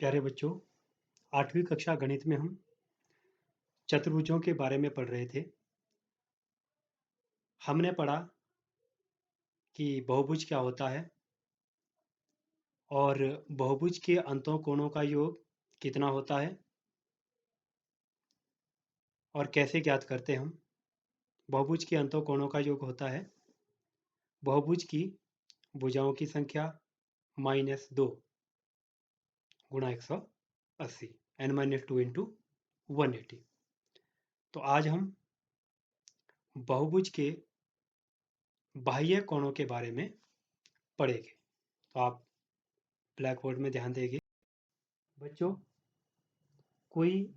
प्यारे बच्चों, 8वीं कक्षा गणित में हम चतुर्भुजों के बारे में पढ़ रहे थे। हमने पढ़ा कि बहुभुज क्या होता है और बहुभुज के अंतों कोणों का योग कितना होता है और कैसे ज्ञात करते हम। बहुभुज के अंतों कोणों का योग होता है बहुभुज की भुजाओं की संख्या -2 गुणा 180 n-2 इंटू 180। तो आज हम बहुभुज के बाह्य कोणों के बारे में पढ़ेंगे। तो आप ब्लैक बोर्ड में ध्यान देंगे। बच्चों, कोई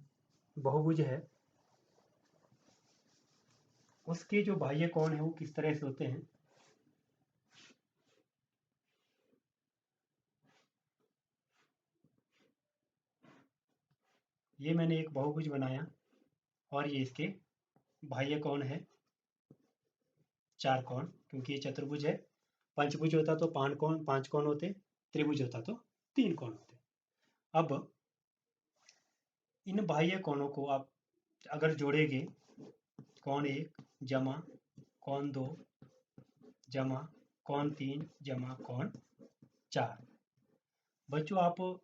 बहुभुज है, उसके जो बाह्य कोण है वो किस तरह से होते हैं। ये मैंने एक बहुभुज बनाया और ये इसके बाह्य कोण है 4 कोण, क्योंकि ये चतुर्भुज है। पंचभुज होता तो 5 कोण होते, त्रिभुज होता तो 3 कोण होते। अब इन बाह्य कोणों को आप अगर जोड़ेंगे, कोण 1 जमा कोण 2 जमा कोण 3 जमा कोण 4। बच्चों, आप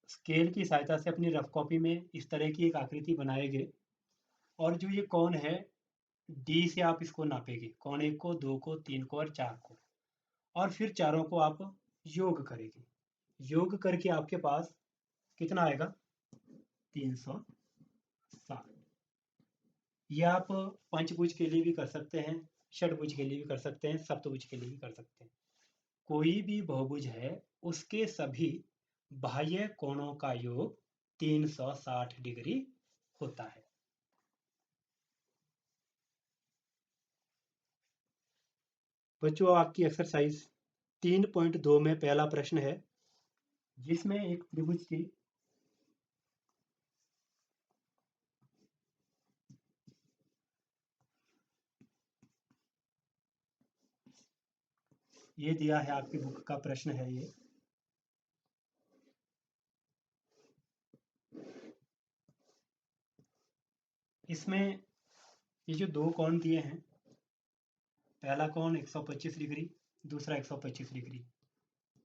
स्केल की सहायता से अपनी रफ कॉपी में इस तरह की एक आकृति बनाएंगे और जो ये कोण है डी से आप इसको नापेंगे, कोण 1 को, 2 को, 3 को और 4 को, और फिर चारों को आप योग करेंगे। योग करके आपके पास कितना आएगा? 360। ये आप पंचभुज के लिए भी कर सकते हैं, षटभुज के लिए भी कर सकते हैं, सप्तभुज के लिए भी कर सकते हैं। कोई भी बहुभुज है उसके सभी बाह्य कोणों का योग 360 डिग्री होता है। बच्चों, आपकी एक्सरसाइज 3.2 में पहला प्रश्न है, जिसमें एक त्रिभुज की ये दिया है, आपकी बुक का प्रश्न है ये। इसमें ये जो दो कोण दिए हैं, पहला कोण 125 डिग्री, दूसरा 125 डिग्री,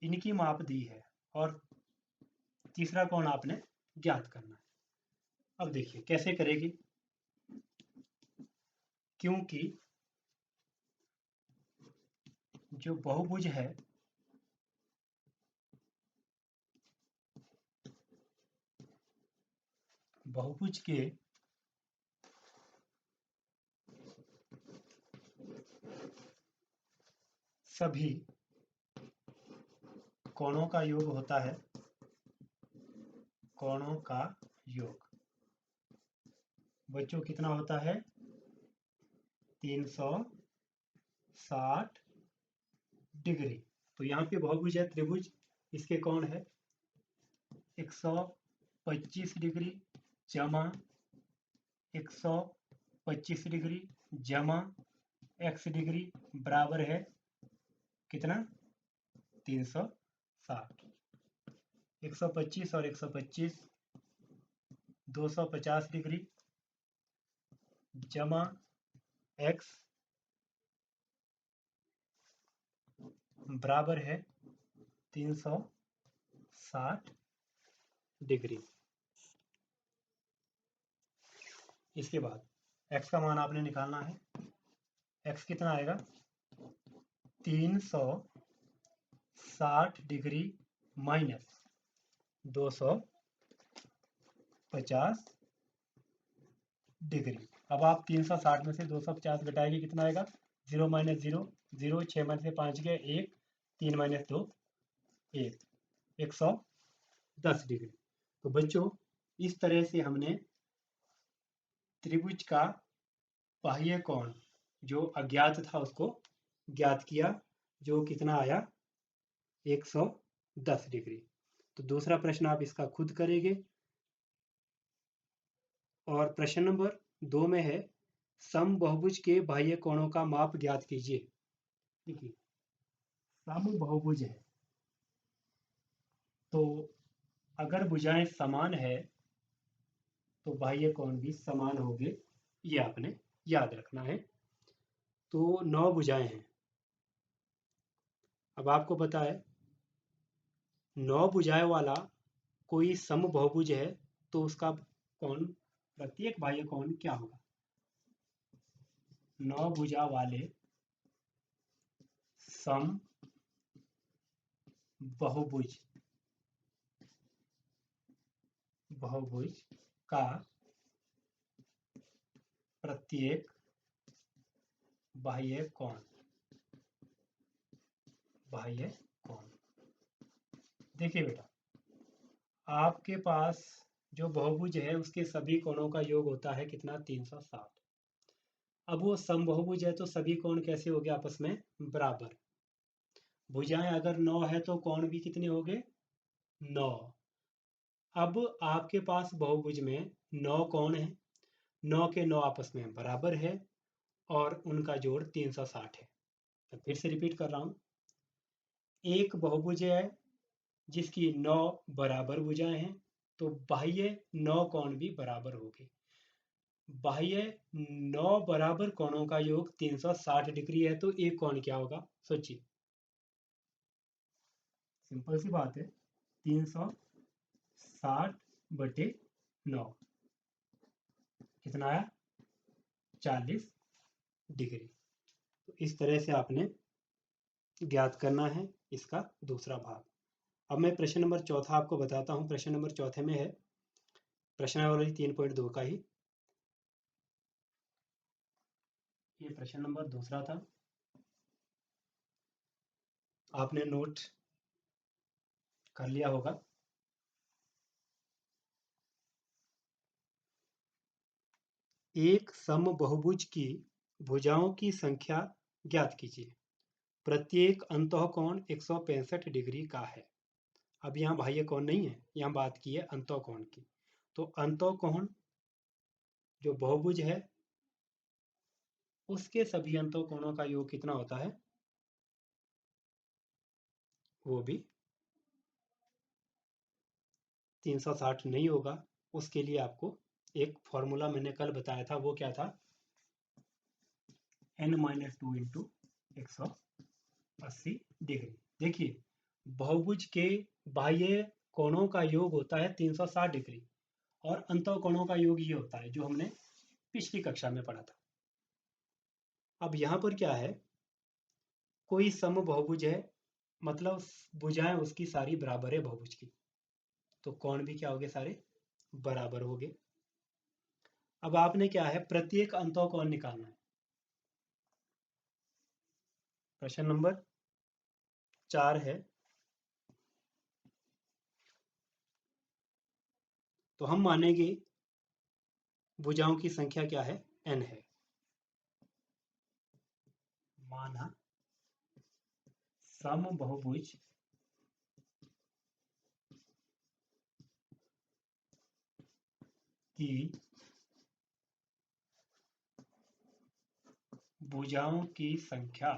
इनकी माप दी है और तीसरा कोण आपने ज्ञात करना है। अब देखिए कैसे करेंगे, क्योंकि जो बहुभुज है बहुभुज के सभी कोणों का योग होता है, कोणों का योग बच्चों कितना होता है? 360 डिग्री। तो यहाँ पे बहुभुज है त्रिभुज, इसके कोण है 125 डिग्री जमा 125 डिग्री जमा x डिग्री बराबर है कितना? 360। 125 और 125 250 डिग्री जमा x बराबर है 360 डिग्री। इसके बाद x का मान आपने निकालना है। x कितना आएगा? 360 डिग्री माइनस 250 डिग्री। अब आप 360 में से 250 घटाएंगे, कितना आएगा? 0 माइनस 0 0, 6 में से 5 गए 1, 3 माइनस 2 1, 110 डिग्री। तो बच्चों, इस तरह से हमने त्रिभुज का बाह्य कोण जो अज्ञात था उसको ज्ञात किया, जो कितना आया? 110 डिग्री। तो दूसरा प्रश्न आप इसका खुद करेंगे। और प्रश्न नंबर 2 में है, समबाहुभुज के बाह्य कोणों का माप ज्ञात कीजिए। देखिए, समबाहुभुज है तो अगर भुजाएं समान है तो बाह्य कोण भी समान होंगे, ये आपने याद रखना है। तो 9 भुजाएं हैं। अब आपको पता है 9 भुजाएं वाला कोई समबाहुभुज है तो उसका कोण, प्रत्येक बाह्य कोण क्या होगा? 9 भुजा वाले सम बहुभुज बहुभुज का प्रत्येक बाह्य कोण देखिए बेटा, आपके पास जो बहुभुज है उसके सभी कोणों का योग होता है कितना? 360। अब वो समबाहुभुज है तो सभी कोण कैसे हो गए आपस में? बराबर। भुजाएं अगर 9 है तो कोण भी कितने हो गए? 9। अब आपके पास बहुभुज में 9 कोण है, 9 के 9 आपस में बराबर है और उनका जोड़ 360 है। तो फिर से रिपीट कर रहा हूं, एक बहुभुज है जिसकी 9 बराबर भुजाएं हैं तो बाह्य 9 कोण भी बराबर होंगे। बाह्य 9 बराबर कोणों का योग 360 डिग्री है तो एक कोण क्या होगा? सोचिए, सिंपल सी बात है, 360 बटे 9 कितना आया? 40 डिग्री। तो इस तरह से आपने ज्ञात करना है इसका दूसरा भाग। अब मैं प्रश्न नंबर चौथा आपको बताता हूं। प्रश्न नंबर चौथे में है प्रश्नावली 3.2 का ही, ये प्रश्न नंबर दूसरा था। आपने नोट कर लिया होगा। एक समबाहुभुज की भुजाओं की संख्या ज्ञात कीजिए। प्रत्येक अंतःकोण 165 डिग्री का है। अब यहाँ बाह्य कोण नहीं है, यहाँ बात की है अंतःकोण की। तो अंतःकोण जो बहुभुज है उसके सभी अंतःकोणों का योग कितना होता है? वो भी 360 नहीं होगा। उसके लिए आपको एक फॉर्मूला मैंने कल बताया था, वो क्या था? n-2 into 180 degree. देखिए, बहुभुज के बाह्य कोणों का योग होता है 360 डिग्री और अंतःकोणों का योग ये होता है जो हमने पिछली कक्षा में पढ़ा था। अब यहाँ पर क्या है, कोई समबाहुभुज है मतलब भुजाएं उसकी सारी बराबर है बहुभुज की, तो कोण भी क्या हो गए? सारे बराबर हो गए। अब आपने क्या है, प्रत्येक अंतःकोण निकालना है। प्रश्न नंबर 4 है, तो हम मानेंगे भुजाओं की संख्या क्या है? n है। माना समबाहुभुज की भुजाओं की संख्या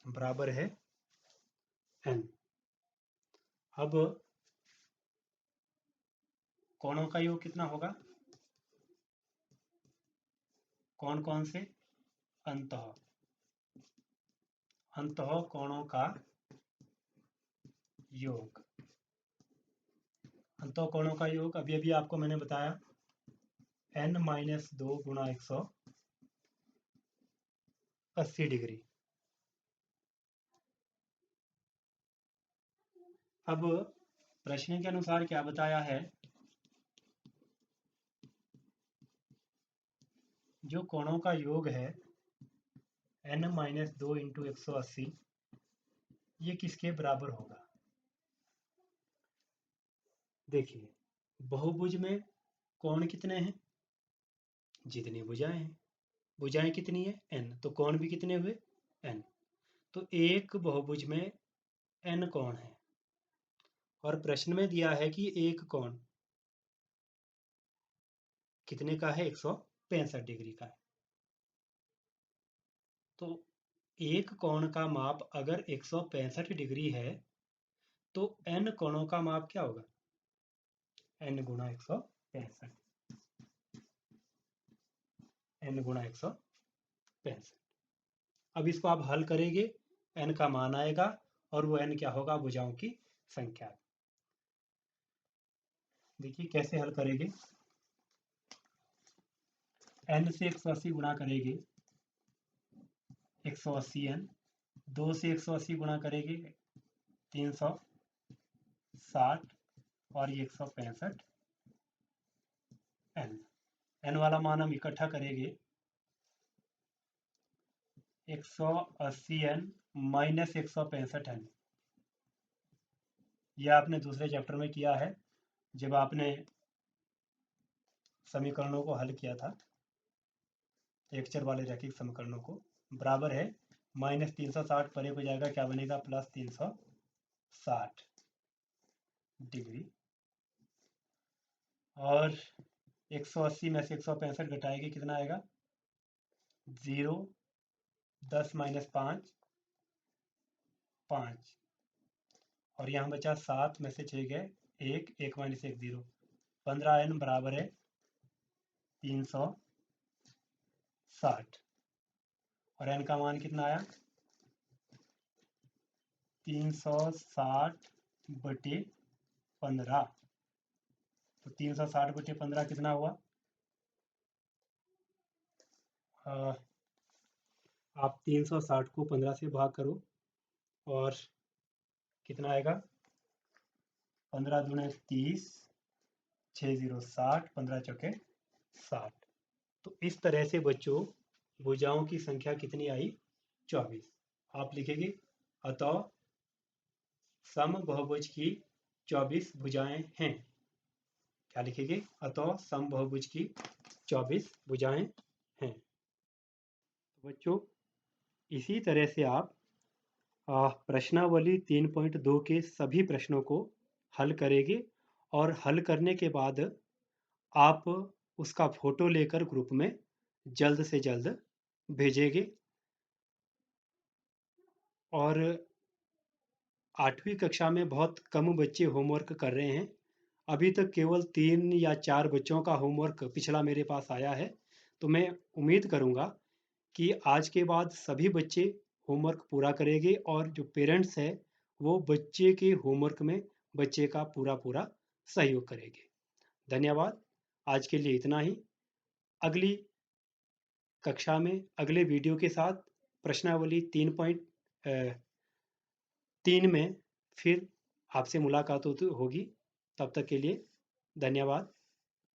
बराबर है n। अब कोणों का योग कितना होगा? कौन कौन से? अंतःकोणों का योग। अंतःकोणों का योग अभी अभी आपको मैंने बताया, n-2 गुणा 180 डिग्री। अब प्रश्न के अनुसार क्या बताया है, जो कोणों का योग है n-2 इंटू 180, ये किसके बराबर होगा? देखिए, बहुभुज में कोण कितने हैं? जितनी भुजाएं हैं। भुजाएं कितनी है? n, तो कोण भी कितने हुए? n। तो एक बहुभुज में n कोण है और प्रश्न में दिया है कि एक कोण कितने का है? 165 डिग्री का है। तो एक कोण का माप अगर 165 डिग्री है तो n कोणों का माप क्या होगा? n गुणा 165, n गुणा 165। अब इसको आप हल करेंगे, n का मान आएगा और वो n क्या होगा? भुजाओं की संख्या। देखिए कैसे हल करेंगे। n से 180 गुणा करेंगे 180n, 2 से 180 गुणा करेंगे 360 और ये 165 n। n वाला मान हम इकट्ठा करेंगे 180n माइनस 165n। यह आपने दूसरे चैप्टर में किया है जब आपने समीकरणों को हल किया था, एक चर वाले रैखिक समीकरणों को। बराबर है -360 परे हो जाएगा, क्या बनेगा? Plus 360 degree. और 180 में से 165 घटाएंगे, कितना आएगा? 0, 10 माइनस 5 5, और यहाँ बचा 7 में से 6 गए 1, 1 माइनस 1 0, 15n बराबर है 360। और n का मान कितना आया? 360 बटे 15। तो 360 बटे 15 कितना हुआ? आप 360 को 15 से भाग करो और कितना आएगा? 15 दूने 30, 6 0 60, 15 चौके 60। तो इस तरह से बच्चों भुजाओं की संख्या कितनी आई? 24। आप लिखेंगे अतः समबहुभुज की 24 भुजाएं हैं। क्या लिखेंगे? अतः समबहुभुज की 24 भुजाएं हैं। तो बच्चों इसी तरह से आप प्रश्नावली 3.2 के सभी प्रश्नों को हल करेंगे और हल करने के बाद आप उसका फोटो लेकर ग्रुप में जल्द से जल्द भेजेंगे। और 8वीं कक्षा में बहुत कम बच्चे होमवर्क कर रहे हैं। अभी तक केवल 3 या 4 बच्चों का होमवर्क पिछला मेरे पास आया है। तो मैं उम्मीद करूँगा कि आज के बाद सभी बच्चे होमवर्क पूरा करेंगे और जो पेरेंट्स है वो बच्चे के होमवर्क में बच्चे का पूरा सहयोग करेंगे। धन्यवाद। आज के लिए इतना ही। अगली कक्षा में अगले वीडियो के साथ प्रश्नावली 3.3 में फिर आपसे मुलाकात होगी। तब तक के लिए धन्यवाद।